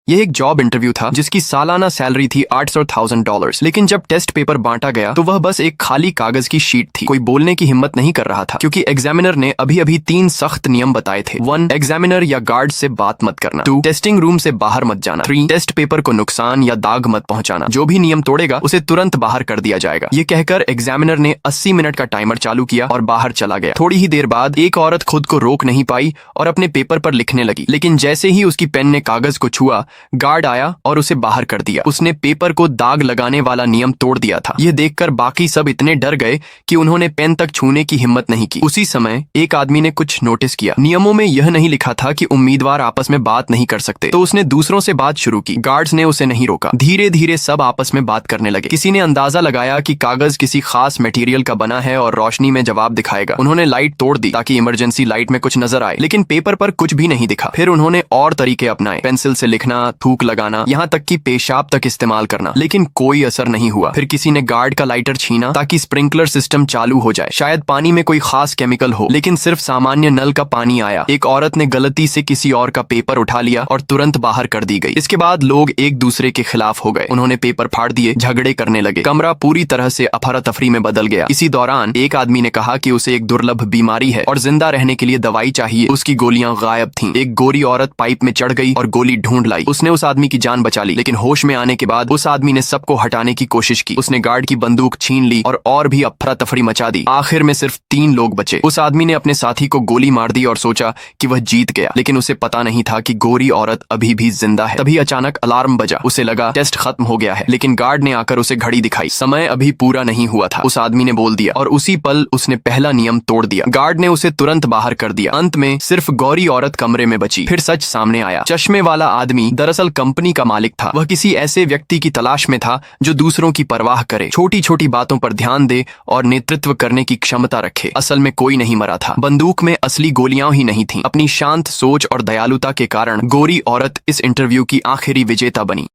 यह एक job interview था जिसकी सालाना सैलरी थी $800,000। लेकिन जब टेस्ट पेपर बांटा गया तो वह बस एक खाली कागज की शीट थी। कोई बोलने की हिम्मत नहीं कर रहा था क्योंकि एग्जामिनर ने अभी अभी 3 सख्त नियम बताए थे। 1. एग्जामिनर या गार्ड से बात मत करना। 2. टेस्टिंग रूम से बाहर मत जाना। 3. टेस्ट पेपर को नुकसान या दाग मत पहुंचाना। जो भी नियम तोड़ेगा उसे तुरंत बाहर कर दिया जाएगा। ये कहकर एग्जामिनर ने 80 मिनट का टाइमर चालू किया और बाहर चला गया। थोड़ी ही देर बाद एक औरत खुद को रोक नहीं पाई और अपने पेपर पर लिखने लगी, लेकिन जैसे ही उसकी पेन ने कागज को छुआ, गार्ड आया और उसे बाहर कर दिया। उसने पेपर को दाग लगाने वाला नियम तोड़ दिया था। यह देखकर बाकी सब इतने डर गए कि उन्होंने पेन तक छूने की हिम्मत नहीं की। उसी समय एक आदमी ने कुछ नोटिस किया। नियमों में यह नहीं लिखा था कि उम्मीदवार आपस में बात नहीं कर सकते, तो उसने दूसरों से बात शुरू की। गार्ड्स ने उसे नहीं रोका। धीरे धीरे सब आपस में बात करने लगे। किसी ने अंदाजा लगाया कि कागज किसी खास मटेरियल का बना है और रोशनी में जवाब दिखाएगा। उन्होंने लाइट तोड़ दी ताकि इमरजेंसी लाइट में कुछ नजर आए, लेकिन पेपर पर कुछ भी नहीं दिखा। फिर उन्होंने और तरीके अपनाए, पेंसिल से लिखना, थूक लगाना, यहाँ तक कि पेशाब तक इस्तेमाल करना, लेकिन कोई असर नहीं हुआ। फिर किसी ने गार्ड का लाइटर छीना ताकि स्प्रिंकलर सिस्टम चालू हो जाए। शायद पानी में कोई खास केमिकल हो, लेकिन सिर्फ सामान्य नल का पानी आया। एक औरत ने गलती से किसी और का पेपर उठा लिया और तुरंत बाहर कर दी गई। इसके बाद लोग एक दूसरे के खिलाफ हो गए। उन्होंने पेपर फाड़ दिए, झगड़े करने लगे। कमरा पूरी तरह से अफरा तफरी में बदल गया। इसी दौरान एक आदमी ने कहा कि उसे एक दुर्लभ बीमारी है और जिंदा रहने के लिए दवाई चाहिए। उसकी गोलियां गायब थीं। एक गोरी औरत पाइप में चढ़ गई और गोली ढूंढ लाई। उसने उस आदमी की जान बचा ली, लेकिन होश में आने के बाद उस आदमी ने सबको हटाने की कोशिश की। उसने गार्ड की बंदूक छीन ली और भी अफरा तफरी मचा दी। आखिर में सिर्फ 3 लोग बचे। उस आदमी ने अपने साथी को गोली मार दी और सोचा कि वह जीत गया, लेकिन उसे पता नहीं था कि गोरी औरत अभी भी जिंदा है। तभी अचानक अलार्म बजा। उसे लगा टेस्ट खत्म हो गया है, लेकिन गार्ड ने आकर उसे घड़ी दिखाई। समय अभी पूरा नहीं हुआ था। उस आदमी ने बोल दिया और उसी पल उसने पहला नियम तोड़ दिया। गार्ड ने उसे तुरंत बाहर कर दिया। अंत में सिर्फ गोरी औरत कमरे में बची। फिर सच सामने आया। चश्मे वाला आदमी दरअसल कंपनी का मालिक था। वह किसी ऐसे व्यक्ति की तलाश में था जो दूसरों की परवाह करे, छोटी छोटी बातों पर ध्यान दे और नेतृत्व करने की क्षमता रखे। असल में कोई नहीं मरा था। बंदूक में असली गोलियां ही नहीं थीं। अपनी शांत सोच और दयालुता के कारण गोरी औरत इस इंटरव्यू की आखिरी विजेता बनी।